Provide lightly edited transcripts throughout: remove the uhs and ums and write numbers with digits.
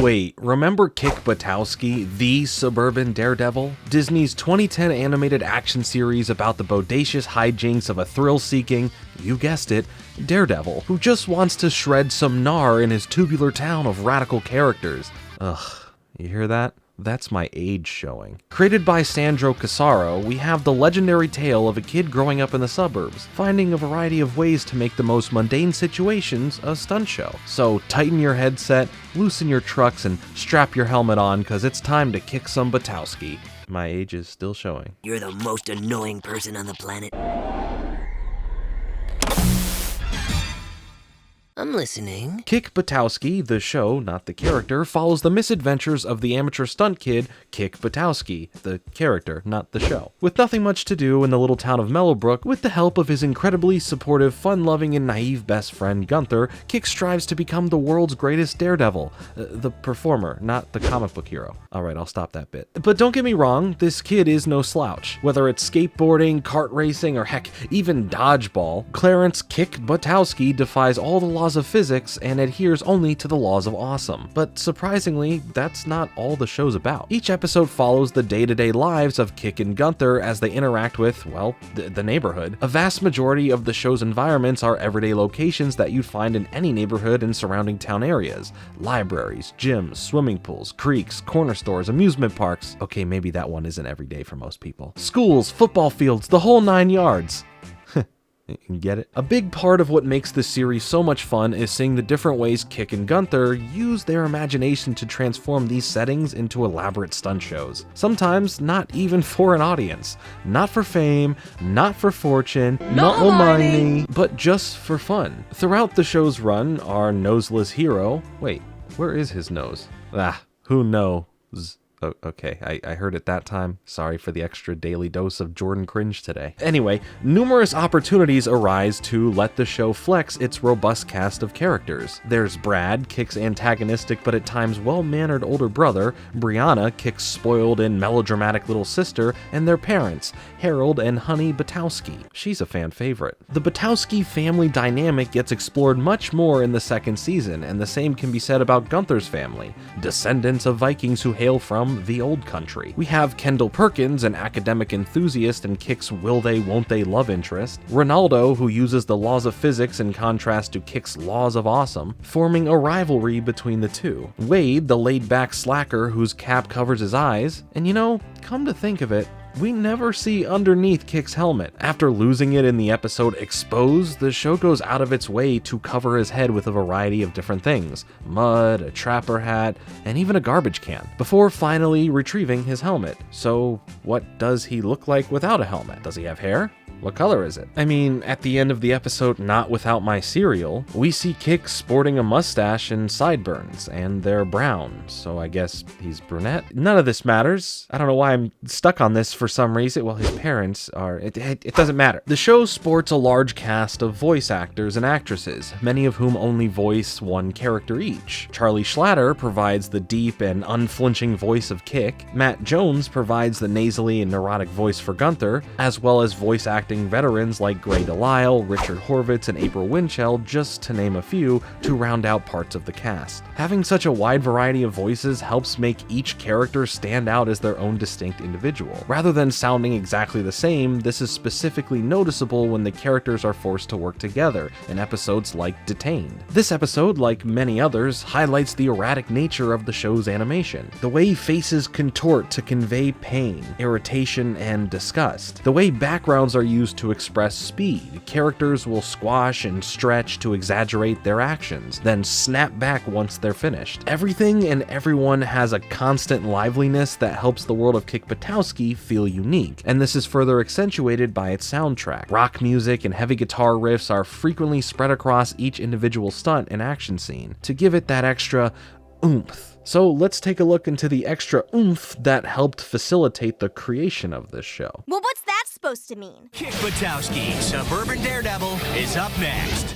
Wait, remember Kick Buttowski, the suburban daredevil? Disney's 2010 animated action series about the bodacious hijinks of a thrill-seeking, you guessed it, daredevil, who just wants to shred some gnar in his tubular town of radical characters. Ugh, you hear that? That's my age showing. Created by Sandro Casaro, we have the legendary tale of a kid growing up in the suburbs, finding a variety of ways to make the most mundane situations a stunt show. So tighten your headset, loosen your trucks, and strap your helmet on, cause it's time to kick some Buttowski. My age is still showing. You're the most annoying person on the planet. I'm listening. Kick Buttowski, the show, not the character, follows the misadventures of the amateur stunt kid, Kick Buttowski, the character, not the show. With nothing much to do in the little town of Mellowbrook, with the help of his incredibly supportive, fun-loving, and naive best friend Gunther, Kick strives to become the world's greatest daredevil. The performer, not the comic book hero. Alright, I'll stop that bit. But don't get me wrong, this kid is no slouch. Whether it's skateboarding, kart racing, or heck, even dodgeball, Clarence Kick Buttowski defies all the laws of physics and adheres only to the laws of awesome. But surprisingly, that's not all the show's about. Each episode follows the day-to-day lives of Kick and Gunther as they interact with, well, the neighborhood. A vast majority of the show's environments are everyday locations that you'd find in any neighborhood and surrounding town areas. Libraries, gyms, swimming pools, creeks, corner stores, amusement parks. Okay, maybe that one isn't every day for most people. Schools, football fields, the whole 9 yards. Get it? A big part of what makes this series so much fun is seeing the different ways Kick and Gunther use their imagination to transform these settings into elaborate stunt shows. Sometimes not even for an audience. Not for fame, not for fortune, not for money, but just for fun. Throughout the show's run, our noseless hero... Wait, where is his nose? Who knows? Oh, okay, I heard it that time. Sorry for the extra daily dose of Jordan cringe today. Anyway, numerous opportunities arise to let the show flex its robust cast of characters. There's Brad, Kick's antagonistic but at times well-mannered older brother, Brianna, Kick's spoiled and melodramatic little sister, and their parents, Harold and Honey Buttowski. She's a fan favorite. The Buttowski family dynamic gets explored much more in the second season, and the same can be said about Gunther's family, descendants of Vikings who hail from the old country. We have Kendall Perkins, an academic enthusiast and Kick's will they won't they love interest, Ronaldo, who uses the laws of physics in contrast to Kick's laws of awesome, forming a rivalry between the two, Wade, the laid-back slacker whose cap covers his eyes, and you know, come to think of it, we never see underneath Kick's helmet. After losing it in the episode Exposed, the show goes out of its way to cover his head with a variety of different things. Mud, a trapper hat, and even a garbage can, before finally retrieving his helmet. So what does he look like without a helmet? Does he have hair? What color is it? I mean, at the end of the episode Not Without My Cereal, we see Kick sporting a mustache and sideburns, and they're brown, so I guess he's brunette? None of this matters. I don't know why I'm stuck on this for some reason. Well, his parents are... It doesn't matter. The show sports a large cast of voice actors and actresses, many of whom only voice one character each. Charlie Schlatter provides the deep and unflinching voice of Kick. Matt Jones provides the nasally and neurotic voice for Gunther, as well as voice acting veterans like Gray Delisle, Richard Horvitz, and April Winchell, just to name a few, to round out parts of the cast. Having such a wide variety of voices helps make each character stand out as their own distinct individual. Rather than sounding exactly the same, this is specifically noticeable when the characters are forced to work together in episodes like Detained. This episode, like many others, highlights the erratic nature of the show's animation. The way faces contort to convey pain, irritation, and disgust. The way backgrounds are used to express speed. Characters will squash and stretch to exaggerate their actions, then snap back once they're finished. Everything and everyone has a constant liveliness that helps the world of Kick Buttowski feel unique, and this is further accentuated by its soundtrack. Rock music and heavy guitar riffs are frequently spread across each individual stunt and action scene to give it that extra oomph. So let's take a look into the extra oomph that helped facilitate the creation of this show. Well, what's that supposed to mean? Kick Buttowski, Suburban Daredevil, is up next.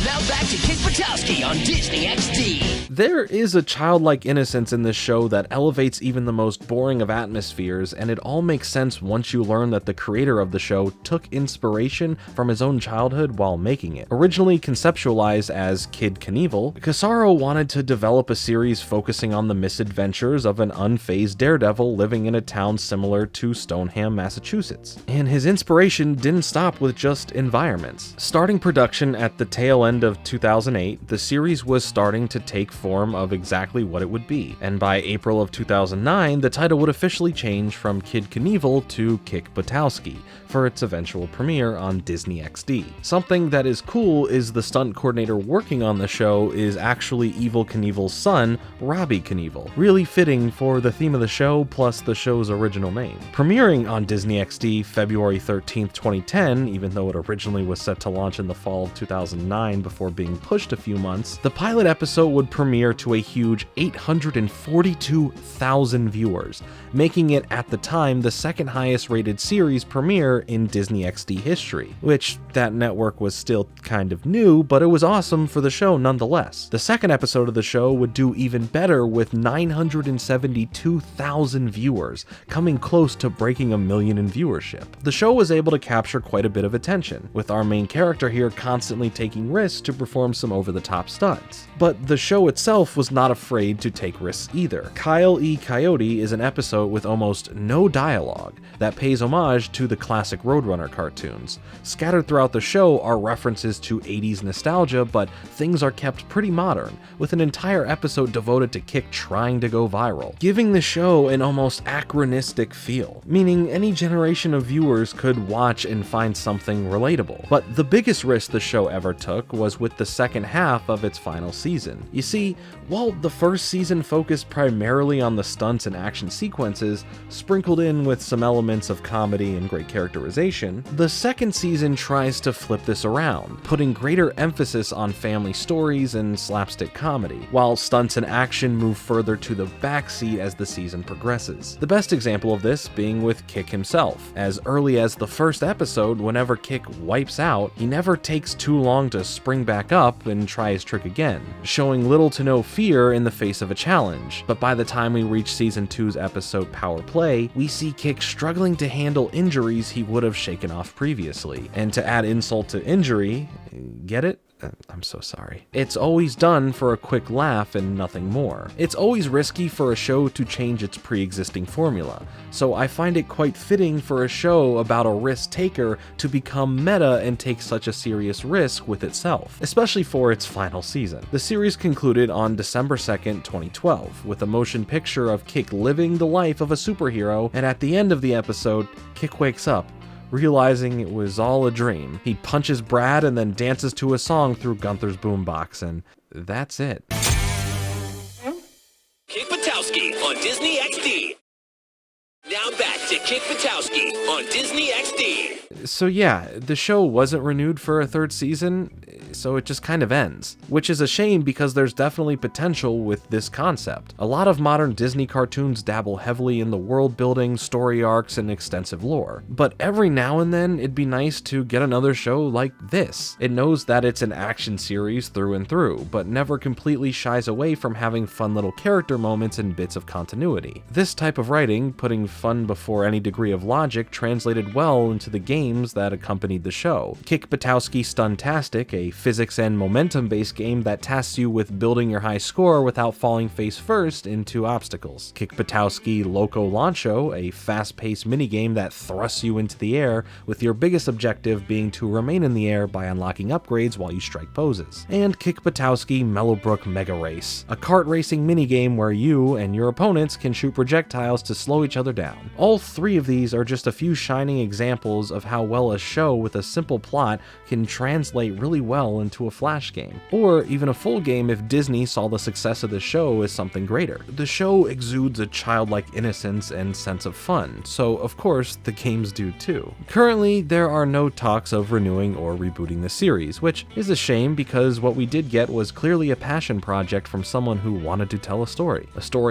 Now back to Kick Buttowski on Disney XD. There is a childlike innocence in this show that elevates even the most boring of atmospheres, and it all makes sense once you learn that the creator of the show took inspiration from his own childhood while making it. Originally conceptualized as Kid Knievel, Casaro wanted to develop a series focusing on the misadventures of an unfazed daredevil living in a town similar to Stoneham, Massachusetts. And his inspiration didn't stop with just environments. Starting production at the tail end of 2008, the series was starting to take form of exactly what it would be, and by April of 2009, the title would officially change from Kid Knievel to Kick Buttowski for its eventual premiere on Disney XD. Something that is cool is the stunt coordinator working on the show is actually Evel Knievel's son, Robbie Knievel, really fitting for the theme of the show plus the show's original name. Premiering on Disney XD February 13th, 2010, even though it originally was set to launch in the fall of 2009 before being pushed a few months, the pilot episode would premiere to a huge 842,000 viewers, making it at the time the second highest rated series premiere in Disney XD history, which that network was still kind of new, but it was awesome for the show nonetheless. The second episode of the show would do even better with 972,000 viewers, coming close to breaking 1 million in viewership. The show was able to capture quite a bit of attention, with our main character here constantly taking risks to perform some over-the-top stunts. But the show itself was not afraid to take risks either. Kyle E. Coyote is an episode with almost no dialogue that pays homage to the classic Roadrunner cartoons. Scattered throughout the show are references to 80s nostalgia, but things are kept pretty modern, with an entire episode devoted to Kick trying to go viral, giving the show an almost anachronistic feel, meaning any generation of viewers could watch and find something relatable. But the biggest risk the show ever took was with the second half of its final season. You see, while the first season focused primarily on the stunts and action sequences, sprinkled in with some elements of comedy and great characterization, the second season tries to flip this around, putting greater emphasis on family stories and slapstick comedy, while stunts and action move further to the backseat as the season progresses. The best example of this being with Kick himself. As early as the first episode, whenever Kick wipes out, he never takes too long to spring back up and try his trick again, showing little to no fear in the face of a challenge. But by the time we reach season 2's episode Power Play, we see Kick struggling to handle injuries he would have shaken off previously. And to add insult to injury, get it? I'm so sorry. It's always done for a quick laugh and nothing more. It's always risky for a show to change its pre-existing formula, so I find it quite fitting for a show about a risk taker to become meta and take such a serious risk with itself, especially for its final season. The series concluded on December 2nd, 2012, with a motion picture of Kick living the life of a superhero, and at the end of the episode, Kick wakes up, realizing it was all a dream. He punches Brad and then dances to a song through Gunther's boombox, and that's it. Kick Buttowski on Disney XD. Now back to Kick Buttowski on Disney XD. So yeah, the show wasn't renewed for a third season, so it just kind of ends, which is a shame because there's definitely potential with this concept. A lot of modern Disney cartoons dabble heavily in the world building, story arcs, and extensive lore, but every now and then it'd be nice to get another show like this. It knows that it's an action series through and through, but never completely shies away from having fun little character moments and bits of continuity. This type of writing, putting fun before any degree of logic, translated well into the games that accompanied the show. Kick Buttowski Stuntastic, a physics and momentum-based game that tasks you with building your high score without falling face first into obstacles. Kick Buttowski Loco Launcho, a fast-paced minigame that thrusts you into the air, with your biggest objective being to remain in the air by unlocking upgrades while you strike poses. And Kick Buttowski Mellowbrook Mega Race, a kart racing minigame where you and your opponents can shoot projectiles to slow each other down. All three of these are just a few shining examples of how well a show with a simple plot can translate really well into a flash game, or even a full game if Disney saw the success of the show as something greater. The show exudes a childlike innocence and sense of fun, so of course the games do too. Currently, there are no talks of renewing or rebooting the series, which is a shame because what we did get was clearly a passion project from someone who wanted to tell a story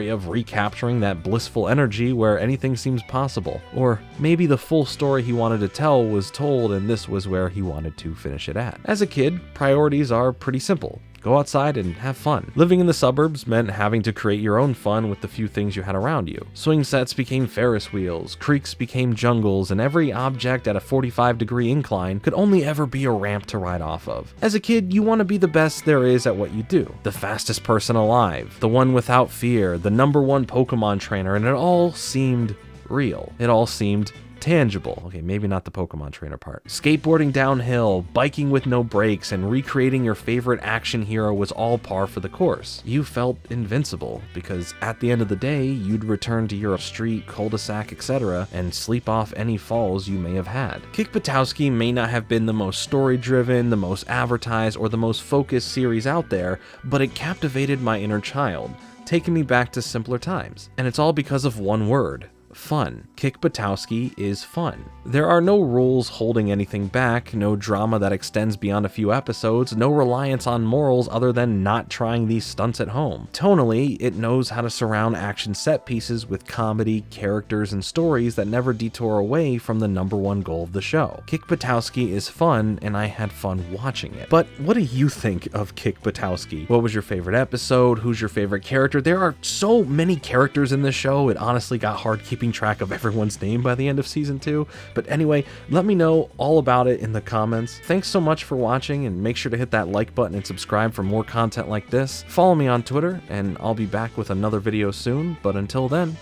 of recapturing that blissful energy where anything anything seems possible. Or maybe the full story he wanted to tell was told and this was where he wanted to finish it at. As a kid, priorities are pretty simple. Go outside and have fun. Living in the suburbs meant having to create your own fun with the few things you had around you. Swing sets became Ferris wheels, creeks became jungles, and every object at a 45-degree incline could only ever be a ramp to ride off of. As a kid, you want to be the best there is at what you do. The fastest person alive, the one without fear, the #1 Pokemon trainer, and it all seemed real. It all seemed tangible. Okay, maybe not the Pokemon trainer part. Skateboarding downhill, biking with no brakes, and recreating your favorite action hero was all par for the course. You felt invincible because at the end of the day, you'd return to your street, cul-de-sac, etc. and sleep off any falls you may have had. Kick Buttowski may not have been the most story-driven, the most advertised, or the most focused series out there, but it captivated my inner child, taking me back to simpler times. And it's all because of one word: fun. Kick Buttowski is fun. There are no rules holding anything back, no drama that extends beyond a few episodes, no reliance on morals other than not trying these stunts at home. Tonally, it knows how to surround action set pieces with comedy, characters, and stories that never detour away from the #1 goal of the show. Kick Buttowski is fun, and I had fun watching it. But what do you think of Kick Buttowski? What was your favorite episode? Who's your favorite character? There are so many characters in this show, it honestly got hard keeping track of everyone's name by the end of season 2. But anyway, let me know all about it in the comments. Thanks so much for watching, and make sure to hit that like button and subscribe for more content like this. Follow me on Twitter, and I'll be back with another video soon. But until then,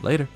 later.